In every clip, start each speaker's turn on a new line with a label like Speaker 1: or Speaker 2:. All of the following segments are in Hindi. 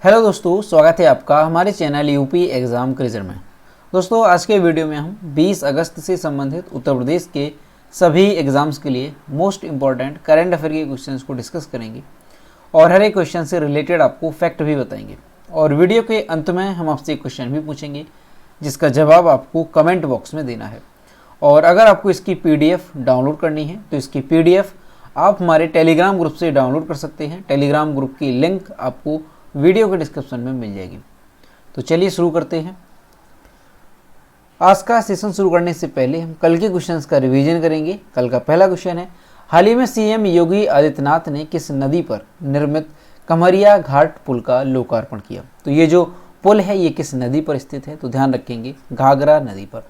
Speaker 1: हेलो दोस्तों, स्वागत है आपका हमारे चैनल यूपी एग्ज़ाम क्विज़र में। दोस्तों आज के वीडियो में हम 20 अगस्त से संबंधित उत्तर प्रदेश के सभी एग्ज़ाम्स के लिए मोस्ट इम्पॉर्टेंट करंट अफेयर के क्वेश्चंस को डिस्कस करेंगे और हर एक क्वेश्चन से रिलेटेड आपको फैक्ट भी बताएंगे। और वीडियो के अंत में हम आपसे एक क्वेश्चन भी पूछेंगे जिसका जवाब आपको कमेंट बॉक्स में देना है। और अगर आपको इसकी PDF डाउनलोड करनी है तो इसकी PDF आप हमारे टेलीग्राम ग्रुप से डाउनलोड कर सकते हैं। टेलीग्राम ग्रुप की लिंक आपको वीडियो के डिस्क्रिप्शन में मिल जाएगी। तो चलिए शुरू करते हैं। आज का सेशन शुरू करने से पहले हम कल के क्वेश्चंस का रिवीजन करेंगे। कल का पहला क्वेश्चन है, हाल ही में CM योगी आदित्यनाथ ने किस नदी पर निर्मित कमरिया घाट पुल का लोकार्पण किया? तो ये जो पुल है ये किस नदी पर स्थित है? तो ध्यान रखेंगे, घाघरा नदी पर।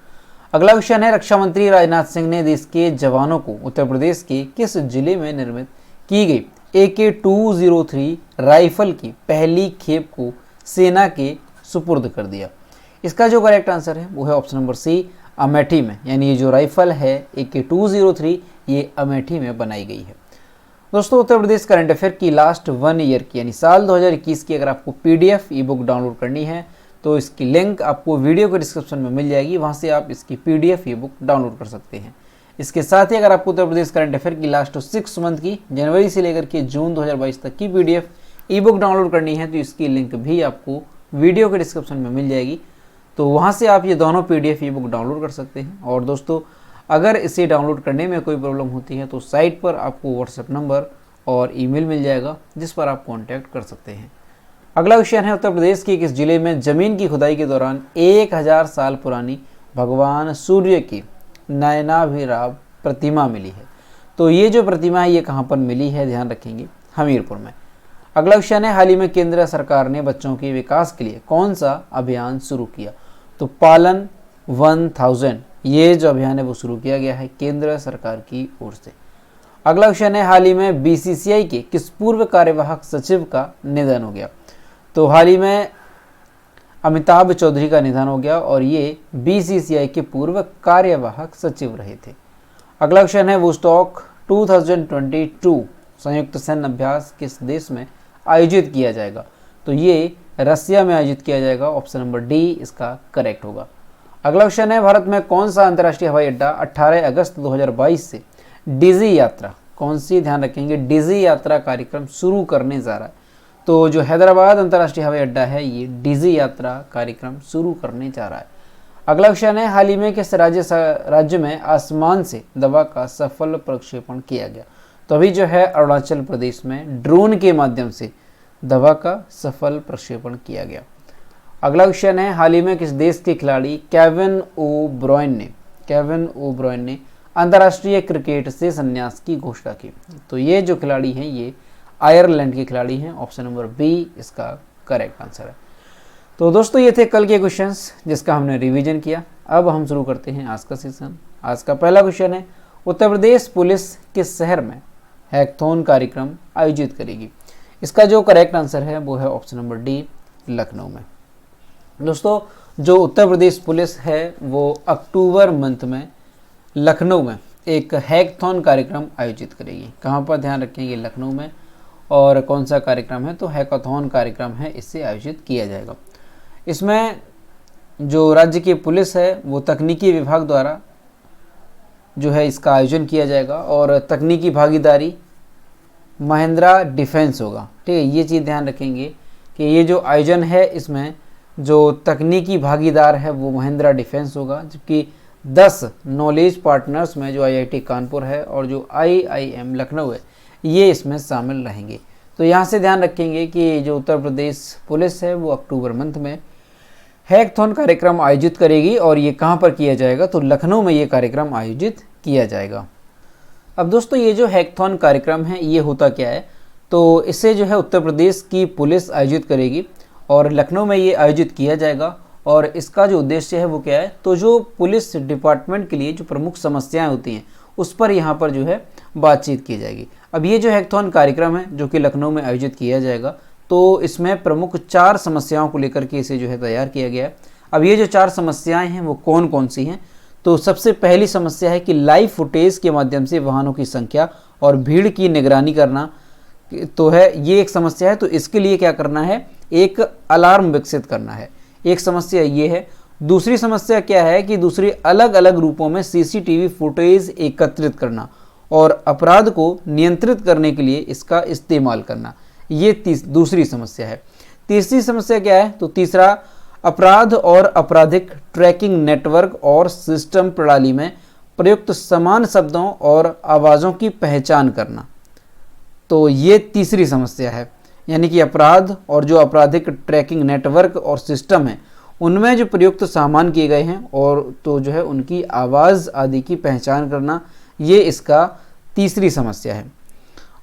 Speaker 1: अगला क्वेश्चन है, रक्षा मंत्री राजनाथ सिंह ने देश के जवानों को उत्तर प्रदेश के किस जिले में निर्मित की गई AK-203 राइफल की पहली खेप को सेना के सुपुर्द कर दिया? इसका जो करेक्ट आंसर है वो है ऑप्शन नंबर C, अमेठी में। यानी ये जो राइफल है AK-203 ये अमेठी में बनाई गई है। दोस्तों उत्तर प्रदेश करंट अफेयर की लास्ट 1 ईयर की यानी साल 2021 की अगर आपको PDF ई बुक डाउनलोड करनी है तो इसकी लिंक आपको वीडियो के डिस्क्रिप्शन में मिल जाएगी, वहाँ से आप इसकी PDF ई बुक डाउनलोड कर सकते हैं। इसके साथ ही अगर आपको उत्तर प्रदेश करंट अफेयर की लास्ट 6 मंथ की जनवरी से लेकर के जून 2022 तक की PDF ई बुक डाउनलोड करनी है तो इसकी लिंक भी आपको वीडियो के डिस्क्रिप्शन में मिल जाएगी। तो वहाँ से आप ये दोनों PDF ई बुक डाउनलोड कर सकते हैं। और दोस्तों अगर इसे डाउनलोड करने में कोई प्रॉब्लम होती है तो साइट पर आपको व्हाट्सएप नंबर और ईमेल मिल जाएगा जिस पर आप कॉन्टैक्ट कर सकते हैं। अगला क्वेश्चन है, उत्तर प्रदेश के किस जिले में जमीन की खुदाई के दौरान 1000 साल पुरानी भगवान सूर्य की नयनाभिराम प्रतिमा मिली है? तो ये जो प्रतिमा है ये कहाँ पर मिली है? ध्यान रखेंगे, हमीरपुर में। अगला क्वेश्चन है, हाल ही में केंद्र सरकार ने बच्चों के विकास के लिए कौन सा अभियान शुरू किया? तो पालन 1000 ये जो अभियान है वो शुरू किया गया है केंद्र सरकार की ओर से। अगला क्वेश्चन है, हाल ही में BCCI के किस पूर्व कार्यवाहक सचिव का निधन हो गया? तो हाल ही में अमिताभ चौधरी का निधन हो गया और ये BCCI के पूर्व कार्यवाहक सचिव रहे थे। अगला क्वेश्चन है, वुस्टॉक 2022 संयुक्त सैन्य अभ्यास किस देश में आयोजित किया जाएगा? तो ये रसिया में आयोजित किया जाएगा। ऑप्शन नंबर D इसका करेक्ट होगा। अगला क्वेश्चन है, भारत में कौन सा अंतर्राष्ट्रीय हवाई अड्डा 18 अगस्त 2022 से डिजी यात्रा, कौन सी? ध्यान रखेंगे, डिजी यात्रा कार्यक्रम शुरू करने जा रहा है? तो जो हैदराबाद अंतर्राष्ट्रीय हवाई अड्डा है ये डिजी यात्रा कार्यक्रम शुरू करने जा रहा है। अगला क्वेश्चन है, हाल ही में किस राज्य में आसमान से दवा का सफल प्रक्षेपण किया गया? तो अभी जो है अरुणाचल प्रदेश में ड्रोन के माध्यम से दवा का सफल प्रक्षेपण किया गया। अगला क्वेश्चन है, हाल ही में किस देश के खिलाड़ी केविन ओब्रायन ने अंतर्राष्ट्रीय क्रिकेट से संन्यास की घोषणा की? तो ये जो खिलाड़ी हैं ये आयरलैंड के खिलाड़ी हैं। ऑप्शन नंबर B इसका करेक्ट आंसर है। तो दोस्तों ये थे कल के क्वेश्चंस जिसका हमने रिवीजन किया। अब हम शुरू करते हैं आज का सेशन। आज का पहला क्वेश्चन है, उत्तर प्रदेश पुलिस किस शहर में हैकथॉन कार्यक्रम आयोजित करेगी? इसका जो करेक्ट आंसर है वो है ऑप्शन नंबर D, लखनऊ में। दोस्तों जो उत्तर प्रदेश पुलिस है वो अक्टूबर मंथ में लखनऊ में एक हैकथॉन कार्यक्रम आयोजित करेगी। कहाँ पर? ध्यान रखेंगे, लखनऊ में। और कौन सा कार्यक्रम है? तो हैकाथॉन कार्यक्रम है, इससे आयोजित किया जाएगा। इसमें जो राज्य की पुलिस है वो तकनीकी विभाग द्वारा जो है इसका आयोजन किया जाएगा और तकनीकी भागीदारी महिंद्रा डिफेंस होगा। ठीक है, ये चीज़ ध्यान रखेंगे कि ये जो आयोजन है इसमें जो तकनीकी भागीदार है वो महिंद्रा डिफेंस होगा, जबकि 10 नॉलेज पार्टनर्स में जो IIT कानपुर है और जो IIM लखनऊ है ये इसमें शामिल रहेंगे। तो यहाँ से ध्यान रखेंगे कि जो उत्तर प्रदेश पुलिस है वो अक्टूबर मंथ में हैकथॉन कार्यक्रम आयोजित करेगी और ये कहाँ पर किया जाएगा? तो लखनऊ में ये कार्यक्रम आयोजित किया जाएगा। अब दोस्तों ये जो हैकथॉन कार्यक्रम है ये होता क्या है? तो इसे जो है उत्तर प्रदेश की पुलिस आयोजित करेगी और लखनऊ में ये आयोजित किया जाएगा। और इसका जो उद्देश्य है वो क्या है? तो जो पुलिस डिपार्टमेंट के लिए जो प्रमुख समस्याएं होती हैं उस पर यहाँ पर जो है बातचीत की जाएगी। अब ये जो हैकथॉन कार्यक्रम है जो कि लखनऊ में आयोजित किया जाएगा तो इसमें प्रमुख 4 समस्याओं को लेकर के इसे जो है तैयार किया गया है। अब ये जो 4 समस्याएं हैं वो कौन कौन सी हैं? तो सबसे पहली समस्या है कि लाइव फुटेज के माध्यम से वाहनों की संख्या और भीड़ की निगरानी करना तो है, ये एक समस्या है। तो इसके लिए क्या करना है एक अलार्म विकसित करना है। एक समस्या ये है। दूसरी समस्या क्या है कि दूसरी अलग अलग रूपों में सीसीटीवी फुटेज एकत्रित करना और अपराध को नियंत्रित करने के लिए इसका इस्तेमाल करना, ये दूसरी समस्या है। तीसरी समस्या क्या है? तो तीसरा, अपराध और आपराधिक ट्रैकिंग नेटवर्क और सिस्टम प्रणाली में प्रयुक्त समान शब्दों और आवाज़ों की पहचान करना। तो ये तीसरी समस्या है, यानी कि अपराध और जो आपराधिक ट्रैकिंग नेटवर्क और सिस्टम है उनमें जो प्रयुक्त सामान किए गए हैं और तो जो है उनकी आवाज़ आदि की पहचान करना, ये इसका तीसरी समस्या है।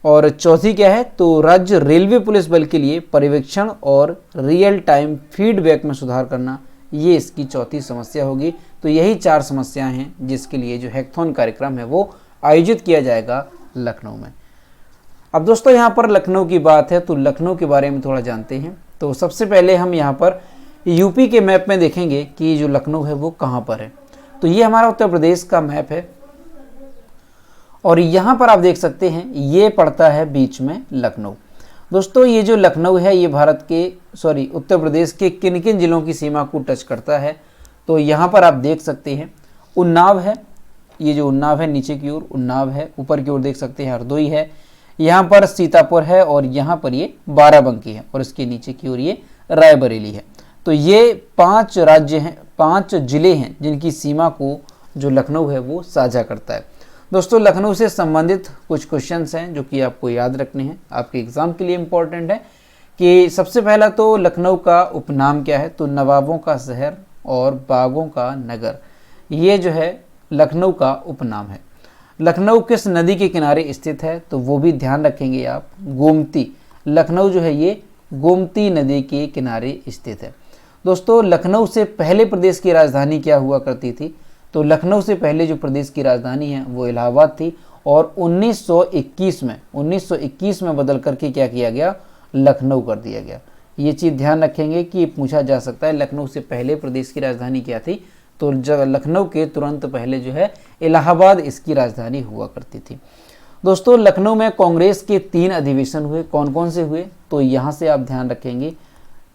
Speaker 1: और चौथी क्या है? तो राज्य रेलवे पुलिस बल के लिए पर्यवेक्षण और रियल टाइम फीडबैक में सुधार करना, ये इसकी चौथी समस्या होगी। तो यही 4 समस्याएं हैं जिसके लिए जो हैकाथॉन कार्यक्रम है वो आयोजित किया जाएगा लखनऊ में। अब दोस्तों यहाँ पर लखनऊ की बात है तो लखनऊ के बारे में थोड़ा जानते हैं। तो सबसे पहले हम यहाँ पर यूपी के मैप में देखेंगे कि जो लखनऊ है वो कहाँ पर है। तो ये हमारा उत्तर प्रदेश का मैप है और यहाँ पर आप देख सकते हैं ये पड़ता है बीच में लखनऊ। दोस्तों ये जो लखनऊ है ये उत्तर प्रदेश के किन किन जिलों की सीमा को टच करता है? तो यहाँ पर आप देख सकते हैं उन्नाव है, ये जो उन्नाव है नीचे की ओर उन्नाव है, ऊपर की ओर देख सकते हैं हरदोई है, यहाँ पर सीतापुर है और यहाँ पर ये बाराबंकी है और इसके नीचे की ओर ये रायबरेली है। तो ये 5 राज्य हैं, 5 जिले हैं जिनकी सीमा को जो लखनऊ है वो साझा करता है। दोस्तों लखनऊ से संबंधित कुछ क्वेश्चंस हैं जो कि आपको याद रखने हैं, आपके एग्जाम के लिए इम्पोर्टेंट है। कि सबसे पहला तो लखनऊ का उपनाम क्या है? तो नवाबों का शहर और बागों का नगर, ये जो है लखनऊ का उपनाम है। लखनऊ किस नदी के किनारे स्थित है? तो वो भी ध्यान रखेंगे आप, गोमती। लखनऊ जो है ये गोमती नदी के किनारे स्थित है। दोस्तों लखनऊ से पहले प्रदेश की राजधानी क्या हुआ करती थी? तो लखनऊ से पहले जो प्रदेश की राजधानी है वो इलाहाबाद थी और 1921 में बदल करके क्या किया गया? लखनऊ कर दिया गया। ये चीज़ ध्यान रखेंगे कि पूछा जा सकता है लखनऊ से पहले प्रदेश की राजधानी क्या थी? तो लखनऊ के तुरंत पहले जो है इलाहाबाद इसकी राजधानी हुआ करती थी। दोस्तों लखनऊ में कांग्रेस के 3 अधिवेशन हुए, कौन कौन से हुए? तो यहाँ से आप ध्यान रखेंगे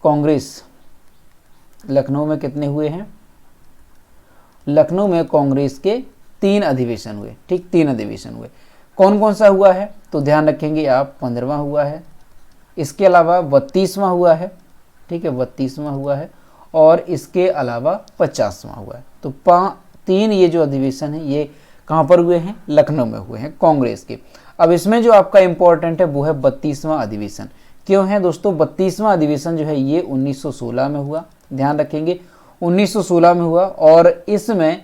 Speaker 1: कांग्रेस लखनऊ में कितने हुए हैं? लखनऊ में कांग्रेस के 3 अधिवेशन हुए, ठीक 3 अधिवेशन हुए। कौन कौन सा हुआ है? तो ध्यान रखेंगे आप 15वां हुआ है, इसके अलावा 32वां हुआ है, ठीक है 32वां हुआ है और इसके अलावा 50वां हुआ है। तो 3 ये जो अधिवेशन है ये कहाँ पर हुए हैं? लखनऊ में हुए हैं कांग्रेस के। अब इसमें जो आपका इंपॉर्टेंट है वो है 32वां अधिवेशन। क्यों है दोस्तों? 32वां अधिवेशन जो है ये 1916 में हुआ, ध्यान रखेंगे 1916 में हुआ और इसमें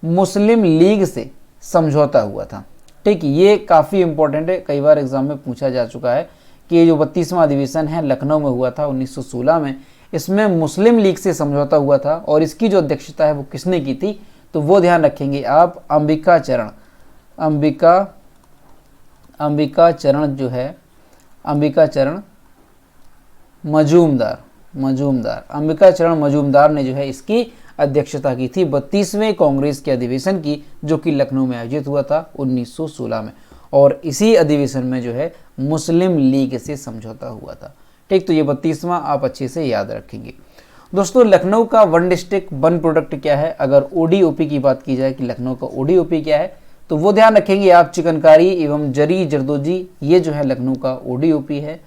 Speaker 1: मुस्लिम लीग से समझौता हुआ था। ठीक, ये काफ़ी इंपॉर्टेंट है, कई बार एग्जाम में पूछा जा चुका है कि ये जो 32वां अधिवेशन है लखनऊ में हुआ था 1916 में, इसमें मुस्लिम लीग से समझौता हुआ था और इसकी जो अध्यक्षता है वो किसने की थी? तो वो ध्यान रखेंगे आप, अंबिका चरण मजूमदार ने जो है इसकी अध्यक्षता की थी 32वें कांग्रेस के अधिवेशन की, जो कि लखनऊ में आयोजित हुआ था 1916 में। और इसी अधिवेशन में जो है मुस्लिम लीग से समझौता हुआ था। ठीक, तो ये 32वां आप अच्छे से याद रखेंगे। दोस्तों लखनऊ का वन डिस्ट्रिक्ट वन प्रोडक्ट क्या है? अगर ओडीओपी की बात की जाए कि लखनऊ का ओडीओपी क्या है, तो वो ध्यान रखेंगे आप, चिकनकारी एवं जरी जरदोजी, ये जो है लखनऊ का ओडीओपी है।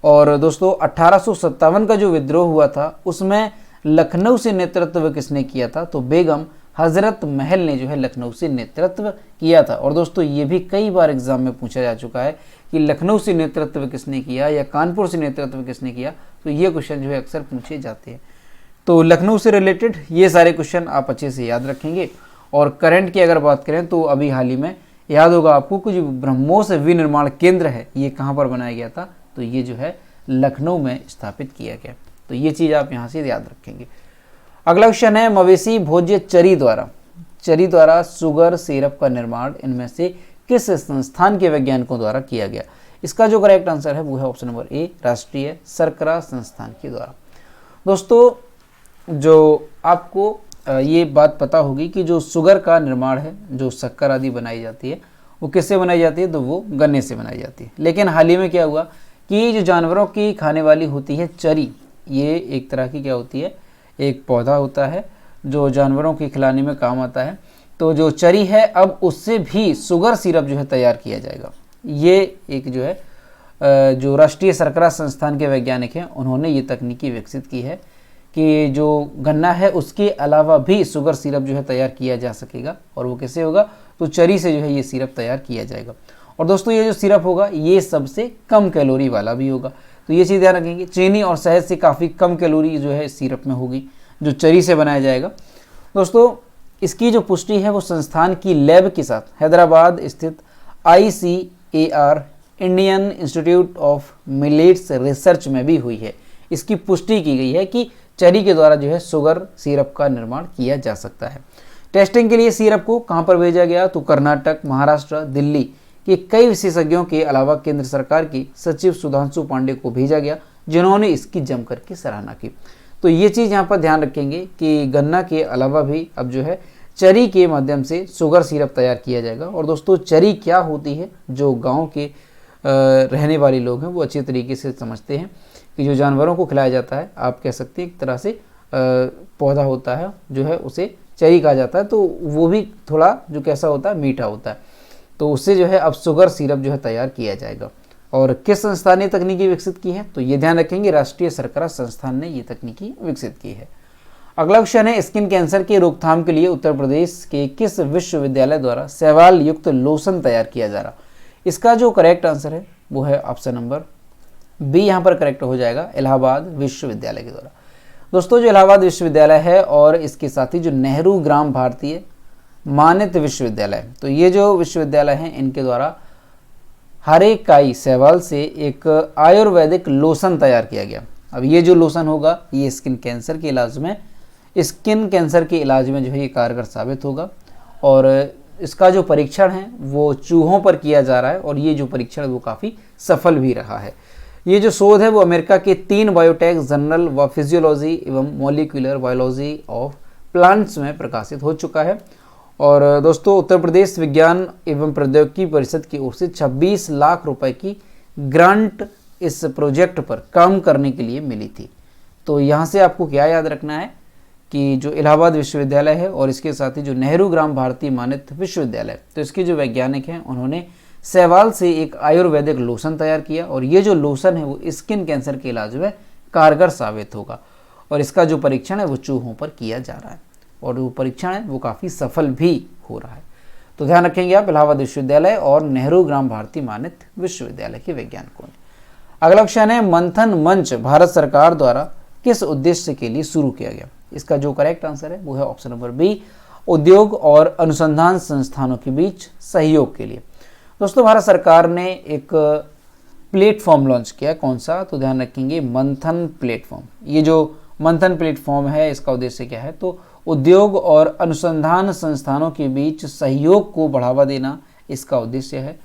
Speaker 1: और दोस्तों 1857 का जो विद्रोह हुआ था उसमें लखनऊ से नेतृत्व किसने किया था? तो बेगम हजरत महल ने जो है लखनऊ से नेतृत्व किया था। और दोस्तों ये भी कई बार एग्जाम में पूछा जा चुका है कि लखनऊ से नेतृत्व किसने किया या कानपुर से नेतृत्व किसने किया, तो ये क्वेश्चन जो है अक्सर पूछे जाते हैं। तो लखनऊ से रिलेटेड ये सारे क्वेश्चन आप अच्छे से याद रखेंगे। और करंट की अगर बात करें तो अभी हाल ही में याद होगा आपको कि जो ब्रह्मोस विनिर्माण केंद्र है ये कहाँ पर बनाया गया था? तो ये जो है लखनऊ में स्थापित किया गया। तो ये चीज़ आप यहाँ से याद रखेंगे। अगला क्वेश्चन है, मवेशी भोज्य चरी द्वारा शुगर सिरप का निर्माण इनमें से किस संस्थान के वैज्ञानिकों द्वारा किया गया? इसका जो करेक्ट आंसर है वो है ऑप्शन नंबर ए, राष्ट्रीय शर्करा संस्थान के द्वारा। दोस्तों जो आपको ये बात पता होगी कि जो शुगर का निर्माण है, जो शक्कर आदि बनाई जाती है, वो किससे बनाई जाती है? तो वो गन्ने से बनाई जाती है। लेकिन हाल ही में क्या हुआ कि जो जानवरों की खाने वाली होती है चरी, ये एक तरह की क्या होती है, एक पौधा होता है जो जानवरों के खिलाने में काम आता है। तो जो चरी है अब उससे भी शुगर सिरप जो है तैयार किया जाएगा। ये एक जो है जो राष्ट्रीय शर्करा संस्थान के वैज्ञानिक हैं उन्होंने ये तकनीकी विकसित की है कि जो गन्ना है उसके अलावा भी शुगर सिरप जो है तैयार किया जा सकेगा। और वो कैसे होगा, तो चरी से जो है ये सिरप तैयार किया जाएगा। और दोस्तों ये जो सिरप होगा ये सबसे कम कैलोरी वाला भी होगा। तो ये चीज़ ध्यान रखेंगे, चीनी और शहद से काफ़ी कम कैलोरी जो है सिरप में होगी जो चरी से बनाया जाएगा। दोस्तों इसकी जो पुष्टि है वो संस्थान की लैब के साथ हैदराबाद स्थित ICAR Indian institute of millets research में भी हुई है। इसकी पुष्टि की गई है कि चरी के द्वारा जो है शुगर सिरप का निर्माण किया जा सकता है। टेस्टिंग के लिए सिरप को कहाँ पर भेजा गया, तो कर्नाटक, महाराष्ट्र, दिल्ली के कई विशेषज्ञों के अलावा केंद्र सरकार के सचिव सुधांशु पांडे को भेजा गया, जिन्होंने इसकी जमकर के सराहना की। तो ये चीज़ यहाँ पर ध्यान रखेंगे कि गन्ना के अलावा भी अब जो है चरी के माध्यम से शुगर सिरप तैयार किया जाएगा। और दोस्तों चरी क्या होती है, जो गाँव के रहने वाले लोग हैं वो अच्छी तरीके से समझते हैं कि जो जानवरों को खिलाया जाता है, आप कह सकते हैं एक तरह से पौधा होता है जो है उसे चरी कहा जाता है। तो वो भी थोड़ा जो कैसा होता है, मीठा होता है। तो उससे जो है अब शुगर सिरप जो है तैयार किया जाएगा। और किस संस्थान ने तकनीकी विकसित की है, तो ये ध्यान रखेंगे राष्ट्रीय शर्करा संस्थान ने ये तकनीकी विकसित की है। अगला क्वेश्चन है, स्किन कैंसर की रोकथाम के लिए उत्तर प्रदेश के किस विश्वविद्यालय द्वारा शैवाल युक्त लोशन तैयार किया जा रहा। इसका जो करेक्ट आंसर है वो है ऑप्शन नंबर बी, यहाँ पर करेक्ट हो जाएगा, इलाहाबाद विश्वविद्यालय के द्वारा। दोस्तों जो इलाहाबाद विश्वविद्यालय है और इसके साथ ही जो नेहरू ग्राम भारतीय मानद विश्वविद्यालय, तो ये जो विश्वविद्यालय हैं इनके द्वारा हरेकाई शैवाल से एक आयुर्वेदिक लोशन तैयार किया गया। अब ये जो लोशन होगा ये स्किन कैंसर के इलाज में जो है ये कारगर साबित होगा। और इसका जो परीक्षण है वो चूहों पर किया जा रहा है और ये जो परीक्षण वो काफ़ी सफल भी रहा है। ये जो शोध है वो अमेरिका के 3 बायोटेक जर्नल व फिजियोलॉजी एवं मॉलिक्यूलर बायोलॉजी ऑफ प्लांट्स में प्रकाशित हो चुका है। और दोस्तों उत्तर प्रदेश विज्ञान एवं प्रौद्योगिकी परिषद की ओर से 26 लाख रुपए की ग्रांट इस प्रोजेक्ट पर काम करने के लिए मिली थी। तो यहाँ से आपको क्या याद रखना है कि जो इलाहाबाद विश्वविद्यालय है और इसके साथ ही जो नेहरू ग्राम भारती मानद विश्वविद्यालय, तो इसके जो वैज्ञानिक हैं उन्होंने शैवाल से एक आयुर्वेदिक लोशन तैयार किया और ये जो लोशन है वो स्किन कैंसर के इलाज में कारगर साबित होगा। और इसका जो परीक्षण है वो चूहों पर किया जा रहा है और वो परीक्षण है वो काफ़ी सफल भी हो रहा है। तो ध्यान रखेंगे आप इलाहाबाद विश्वविद्यालय और नेहरू ग्राम भारती मानद विश्वविद्यालय के वैज्ञानिकों ने। अगला क्वेश्चन है, मंथन मंच भारत सरकार द्वारा किस उद्देश्य के लिए शुरू किया गया। इसका जो करेक्ट आंसर है वो है ऑप्शन नंबर बी, उद्योग और अनुसंधान संस्थानों के बीच सहयोग के लिए। दोस्तों भारत सरकार ने एक प्लेटफॉर्म लॉन्च किया, कौन सा, तो ध्यान रखेंगे मंथन प्लेटफॉर्म। ये जो मंथन प्लेटफॉर्म है इसका उद्देश्य क्या है, तो उद्योग और अनुसंधान संस्थानों के बीच सहयोग को बढ़ावा देना इसका उद्देश्य है,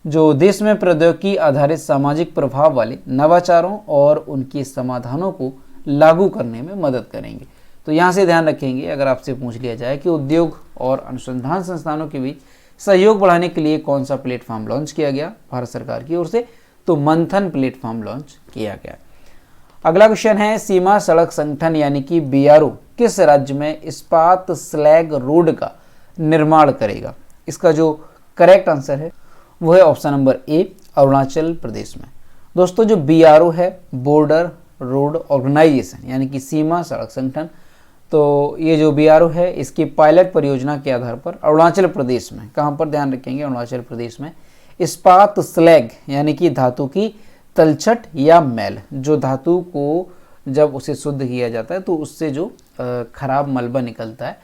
Speaker 1: जो देश में प्रौद्योगिकी आधारित सामाजिक प्रभाव वाले नवाचारों और उनके समाधानों को लागू करने में मदद करेंगे। तो यहाँ से ध्यान रखेंगे, अगर आपसे पूछ लिया जाए कि उद्योग और अनुसंधान संस्थानों के बीच सहयोग बढ़ाने के लिए कौन सा प्लेटफॉर्म लॉन्च किया गया भारत सरकार की ओर से, तो मंथन प्लेटफॉर्म लॉन्च किया गया। अगला क्वेश्चन है, सीमा सड़क संगठन यानी कि BRO किस राज्य में इस्पात स्लैग रोड का निर्माण करेगा। इसका जो करेक्ट आंसर है वो है option number A, Arunachal Pradesh में। दोस्तों जो BRO है बॉर्डर रोड ऑर्गेनाइजेशन यानी कि सीमा सड़क संगठन, तो ये जो BRO है इसकी पायलट परियोजना के आधार पर अरुणाचल प्रदेश में, कहाँ पर ध्यान रखेंगे, अरुणाचल प्रदेश में इस्पात स्लैग यानी कि धातु की तलछट या मैल, जो धातु को जब उसे शुद्ध किया जाता है तो उससे जो खराब मलबा निकलता है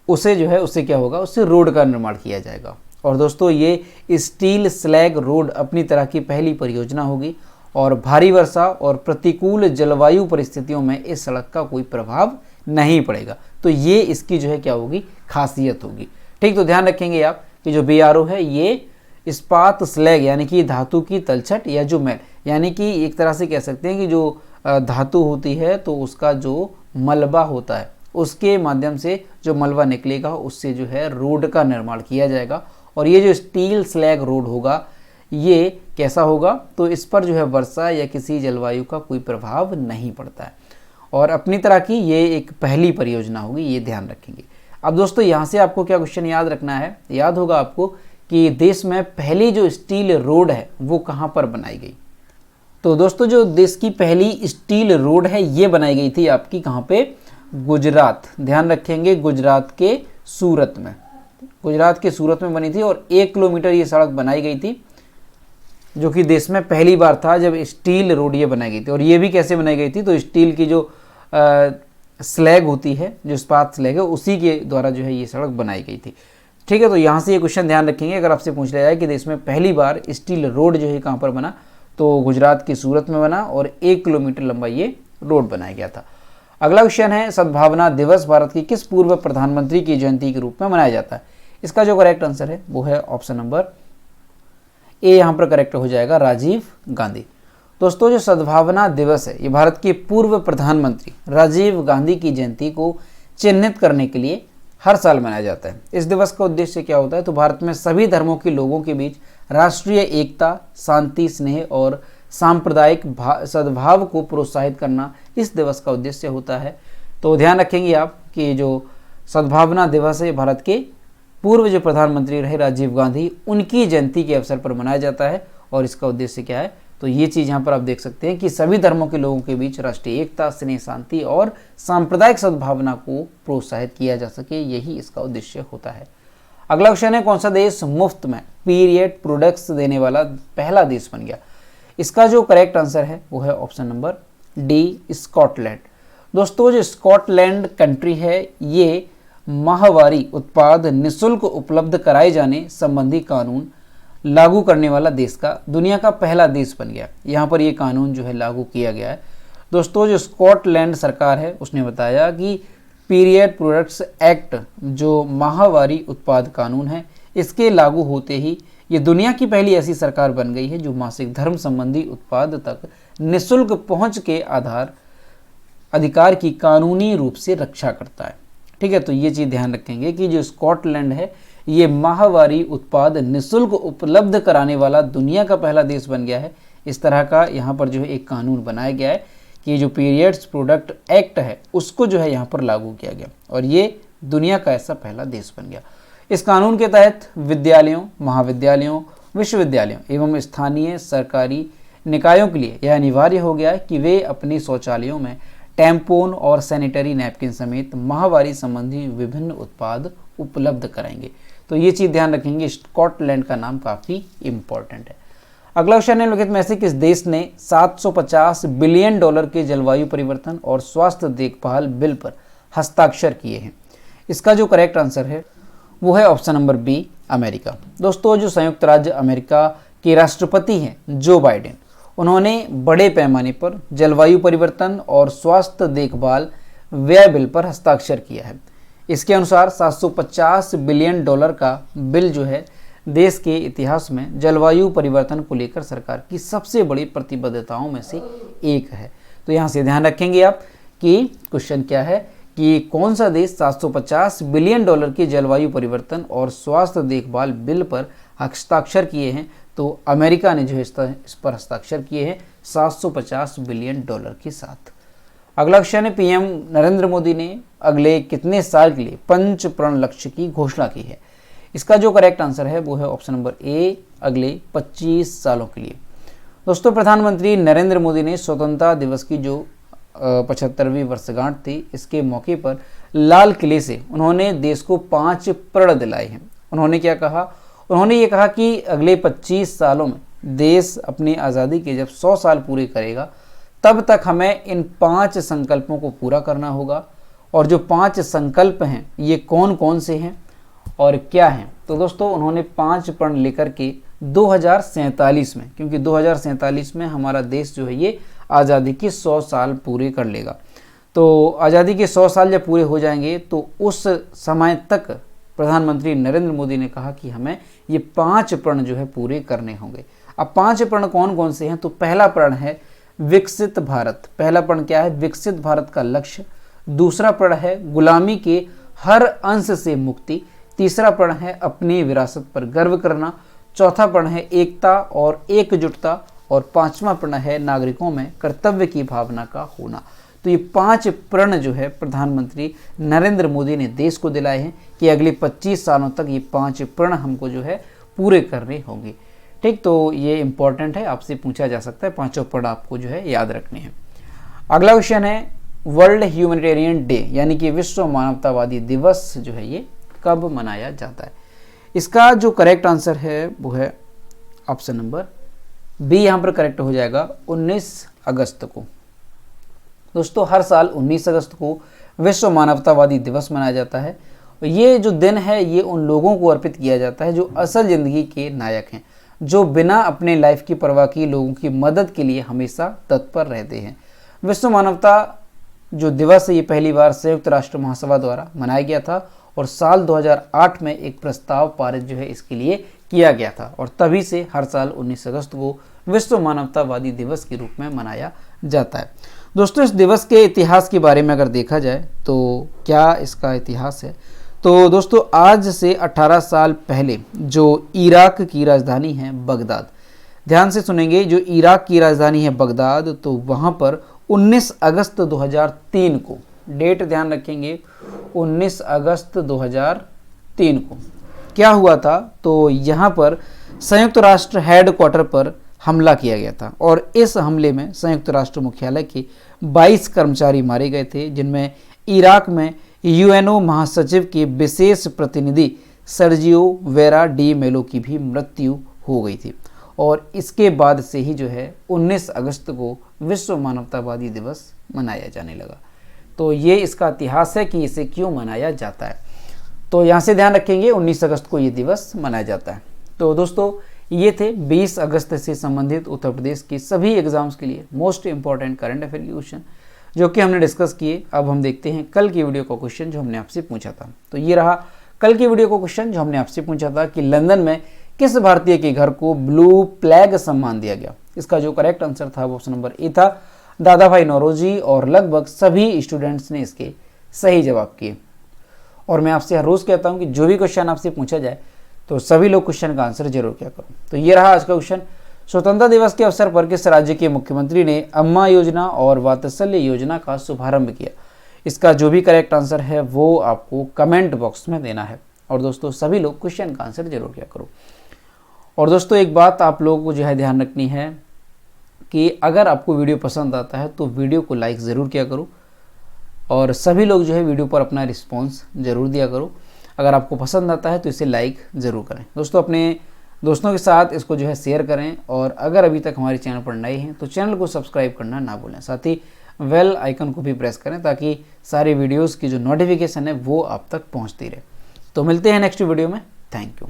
Speaker 1: उसे जो है उससे क्या होगा, उससे रोड का निर्माण किया जाएगा। और दोस्तों ये स्टील स्लैग रोड अपनी तरह की पहली परियोजना होगी और भारी वर्षा और प्रतिकूल जलवायु परिस्थितियों में इस सड़क का कोई प्रभाव नहीं पड़ेगा। तो ये इसकी जो है क्या होगी, खासियत होगी। ठीक, तो ध्यान रखेंगे आप कि जो BRO है ये इस्पात स्लैग यानी कि धातु की तलछट या जो मैल, यानी कि एक तरह से कह सकते हैं कि जो धातु होती है तो उसका जो मलबा होता है उसके माध्यम से जो मलबा निकलेगा उससे जो है रोड का निर्माण किया जाएगा। और ये जो स्टील स्लैग रोड होगा ये कैसा होगा, तो इस पर जो है वर्षा या किसी जलवायु का कोई प्रभाव नहीं पड़ता है और अपनी तरह की ये एक पहली परियोजना होगी, ये ध्यान रखेंगे। अब दोस्तों यहाँ से आपको क्या क्वेश्चन याद रखना है, याद होगा आपको कि देश में पहली जो स्टील रोड है वो कहाँ पर बनाई गई। तो दोस्तों जो देश की पहली स्टील रोड है ये बनाई गई थी आपकी कहाँ पे, गुजरात। ध्यान रखेंगे, गुजरात के सूरत में, गुजरात के सूरत में बनी थी और 1 किलोमीटर ये सड़क बनाई गई थी, जो कि देश में पहली बार था जब स्टील रोड ये बनाई गई थी। और ये भी कैसे बनाई गई थी, तो स्टील की जो स्लैग होती है, जो इस्पात स्लैग है, उसी के द्वारा जो है ये सड़क बनाई गई थी। ठीक है, तो यहाँ से ये क्वेश्चन ध्यान रखेंगे, अगर आपसे पूछ लिया जाए कि देश में पहली बार स्टील रोड जो है कहाँ पर बना, तो गुजरात के सूरत में बना और 1 किलोमीटर लंबा ये रोड बनाया गया था। अगला क्वेश्चन है, सद्भावना दिवस भारत की किस पूर्व प्रधानमंत्री की जयंती के रूप में मनाया जाता है। इसका जो करेक्ट आंसर है वो है ऑप्शन नंबर ए, यहाँ पर करेक्ट हो जाएगा राजीव गांधी। दोस्तों जो सद्भावना दिवस है ये भारत के पूर्व प्रधानमंत्री राजीव गांधी की जयंती को चिन्हित करने के लिए हर साल मनाया जाता है। इस दिवस का उद्देश्य क्या होता है, तो भारत में सभी धर्मों के लोगों के बीच राष्ट्रीय एकता, शांति, स्नेह और सांप्रदायिक सद्भाव को प्रोत्साहित करना इस दिवस का उद्देश्य होता है। तो ध्यान रखेंगे आप कि जो सद्भावना दिवस है भारत के पूर्व जो प्रधानमंत्री रहे राजीव गांधी, उनकी जयंती के अवसर पर मनाया जाता है और इसका उद्देश्य क्या है, तो ये चीज़ यहाँ पर आप देख सकते हैं कि सभी धर्मों के लोगों के बीच राष्ट्रीय एकता, स्नेह, शांति और सांप्रदायिक सद्भावना को प्रोत्साहित किया जा सके, यही इसका उद्देश्य होता है। अगला क्वेश्चन है, कौन सा देश मुफ्त में पीरियड प्रोडक्ट्स देने वाला पहला देश बन गया। इसका जो करेक्ट आंसर है वो है ऑप्शन नंबर डी, स्कॉटलैंड। दोस्तों जो स्कॉटलैंड कंट्री है ये माहवारी उत्पाद निःशुल्क उपलब्ध कराए जाने संबंधी कानून लागू करने वाला देश का दुनिया का पहला देश बन गया। यहाँ पर ये कानून जो है लागू किया गया है। दोस्तों जो स्कॉटलैंड सरकार है उसने बताया कि पीरियड प्रोडक्ट्स एक्ट जो माहवारी उत्पाद कानून है, इसके लागू होते ही ये दुनिया की पहली ऐसी सरकार बन गई है जो मासिक धर्म संबंधी उत्पाद तक निःशुल्क पहुंच के अधिकार की कानूनी रूप से रक्षा करता है। ठीक है, तो ये चीज़ ध्यान रखेंगे कि जो स्कॉटलैंड है ये माहवारी उत्पाद निःशुल्क उपलब्ध कराने वाला दुनिया का पहला देश बन गया है। इस तरह का यहाँ पर जो है एक कानून बनाया गया है कि जो पीरियड्स प्रोडक्ट एक्ट है उसको जो है यहाँ पर लागू किया गया और ये दुनिया का ऐसा पहला देश बन गया। इस कानून के तहत विद्यालयों, महाविद्यालयों, विश्वविद्यालयों एवं स्थानीय सरकारी निकायों के लिए यह अनिवार्य हो गया है कि वे अपने शौचालयों में टैम्पोन और सैनिटरी नैपकिन समेत माहवारी संबंधी विभिन्न उत्पाद उपलब्ध कराएंगे। तो ये चीज़ ध्यान रखेंगे, स्कॉटलैंड का नाम काफ़ी इम्पोर्टेंट है। अगला क्वेश्चन है, निम्नलिखित में से किस देश ने $750 बिलियन के जलवायु परिवर्तन और स्वास्थ्य देखभाल बिल पर हस्ताक्षर किए हैं। इसका जो करेक्ट आंसर है वो है ऑप्शन नंबर बी, अमेरिका। दोस्तों जो संयुक्त राज्य अमेरिका के राष्ट्रपति हैं जो बाइडेन, उन्होंने बड़े पैमाने पर जलवायु परिवर्तन और स्वास्थ्य देखभाल व्यय बिल पर हस्ताक्षर किया है। इसके अनुसार $750 बिलियन का बिल जो है देश के इतिहास में जलवायु परिवर्तन को लेकर सरकार की सबसे बड़ी प्रतिबद्धताओं में से एक है। तो यहाँ से ध्यान रखेंगे आप कि क्वेश्चन क्या है कि कौन सा देश $750 बिलियन के जलवायु परिवर्तन और स्वास्थ्य देखभाल बिल पर हस्ताक्षर किए हैं। तो अमेरिका ने जो इस पर हस्ताक्षर किए हैं $750 बिलियन के साथ। अगला क्वेश्चन है, पीएम नरेंद्र मोदी ने अगले कितने साल के लिए पंचप्रण लक्ष्य की घोषणा की है। इसका जो करेक्ट आंसर है वो है ऑप्शन नंबर ए, अगले 25 सालों के लिए। दोस्तों प्रधानमंत्री नरेंद्र मोदी ने स्वतंत्रता दिवस की जो 75वीं वर्षगांठ थी, इसके मौके पर लाल किले से उन्होंने देश को 5 प्रण दिलाए हैं। उन्होंने क्या कहा, उन्होंने ये कहा कि अगले 25 सालों में देश अपनी आज़ादी के जब 100 साल पूरे करेगा तब तक हमें इन 5 संकल्पों को पूरा करना होगा। और जो 5 संकल्प हैं ये कौन कौन से हैं और क्या हैं, तो दोस्तों उन्होंने 5 प्रण लेकर के 2047 में, क्योंकि 2047 में हमारा देश जो है ये आज़ादी के 100 साल पूरे कर लेगा। तो आज़ादी के 100 साल जब पूरे हो जाएंगे तो उस समय तक प्रधानमंत्री नरेंद्र मोदी ने कहा कि हमें ये 5 प्रण जो है पूरे करने होंगे। अब 5 प्रण कौन कौन से हैं, तो पहला प्रण है विकसित भारत। पहला प्रण क्या है, विकसित भारत का लक्ष्य। दूसरा प्रण है गुलामी के हर अंश से मुक्ति। तीसरा प्रण है अपनी विरासत पर गर्व करना। चौथा प्रण है एकता और एकजुटता, और पांचवा प्रण है नागरिकों में कर्तव्य की भावना का होना। तो ये 5 प्रण जो है प्रधानमंत्री नरेंद्र मोदी ने देश को दिलाए हैं कि अगले 25 सालों तक ये 5 प्रण हमको जो है पूरे करने होंगे। ठीक, तो ये इंपॉर्टेंट है, आपसे पूछा जा सकता है, 5 प्रण आपको जो है याद रखने हैं। अगला क्वेश्चन है वर्ल्ड ह्यूमैनिटेरियन डे यानी कि विश्व मानवतावादी दिवस जो है ये कब मनाया जाता है? इसका जो करेक्ट आंसर है वो है ऑप्शन नंबर बी, यहाँ पर करेक्ट हो जाएगा 19 अगस्त को। दोस्तों हर साल 19 अगस्त को विश्व मानवतावादी दिवस मनाया जाता है। ये जो दिन है ये उन लोगों को अर्पित किया जाता है जो असल ज़िंदगी के नायक हैं, जो बिना अपने लाइफ की परवाह किए लोगों की मदद के लिए हमेशा तत्पर रहते हैं। विश्व मानवता जो दिवस है ये पहली बार संयुक्त राष्ट्र महासभा द्वारा मनाया गया था और साल 2008 में एक प्रस्ताव पारित जो है इसके लिए किया गया था, और तभी से हर साल 19 अगस्त को विश्व मानवतावादी दिवस के रूप में मनाया जाता है। दोस्तों इस दिवस के इतिहास के बारे में अगर देखा जाए तो क्या इसका इतिहास है, तो दोस्तों आज से 18 साल पहले जो इराक की राजधानी है बगदाद, ध्यान से सुनेंगे, जो इराक की राजधानी है बगदाद, तो वहाँ पर 19 अगस्त 2003 को, डेट ध्यान रखेंगे, 19 अगस्त 2003 को क्या हुआ था, तो यहाँ पर संयुक्त राष्ट्र हेडक्वार्टर पर हमला किया गया था और इस हमले में संयुक्त राष्ट्र मुख्यालय के 22 कर्मचारी मारे गए थे, जिनमें इराक में यूएनओ महासचिव के विशेष प्रतिनिधि सर्जियो वेरा डी मेलो की भी मृत्यु हो गई थी। और इसके बाद से ही जो है 19 अगस्त को विश्व मानवतावादी दिवस मनाया जाने लगा। तो ये इसका इतिहास है कि इसे क्यों मनाया जाता है। तो यहाँ से ध्यान रखेंगे 19 अगस्त को ये दिवस मनाया जाता है। तो दोस्तों ये थे 20 अगस्त से संबंधित उत्तर प्रदेश के सभी एग्जाम्स के लिए मोस्ट इंपॉर्टेंट करंट अफेयर के क्वेश्चन जो कि हमने डिस्कस किए। अब हम देखते हैं कल की वीडियो का क्वेश्चन जो हमने आपसे पूछा था। तो ये रहा कल की वीडियो का क्वेश्चन जो हमने आपसे पूछा था कि लंदन में किस भारतीय के घर को ब्लू फ्लैग सम्मान दिया गया। इसका जो करेक्ट आंसर था वो ऑप्शन नंबर ए था, दादा भाई नौरोजी, और लगभग सभी स्टूडेंट्स ने इसके सही जवाब किए। और मैं आपसे हर रोज़ कहता हूँ कि जो भी क्वेश्चन आपसे पूछा जाए तो सभी लोग क्वेश्चन का आंसर जरूर किया करो। तो ये रहा आज का क्वेश्चन, स्वतंत्रता दिवस के अवसर पर किस राज्य के मुख्यमंत्री ने अम्मा योजना और वात्सल्य योजना का शुभारंभ किया। इसका जो भी करेक्ट आंसर है वो आपको कमेंट बॉक्स में देना है। और दोस्तों सभी लोग क्वेश्चन का आंसर जरूर किया करो। और दोस्तों एक बात आप लोगों को जो है ध्यान रखनी है कि अगर आपको वीडियो पसंद आता है तो वीडियो को लाइक ज़रूर किया करो, और सभी लोग जो है वीडियो पर अपना रिस्पॉन्स ज़रूर दिया करो। अगर आपको पसंद आता है तो इसे लाइक ज़रूर करें। दोस्तों अपने दोस्तों के साथ इसको जो है शेयर करें, और अगर अभी तक हमारे चैनल पर नए हैं तो चैनल को सब्सक्राइब करना ना भूलें। साथ ही बेल आइकन को भी प्रेस करें ताकि सारी वीडियोज़ की जो नोटिफिकेशन है वो आप तक पहुँचती रहे। तो मिलते हैं नेक्स्ट वीडियो में। Thank you.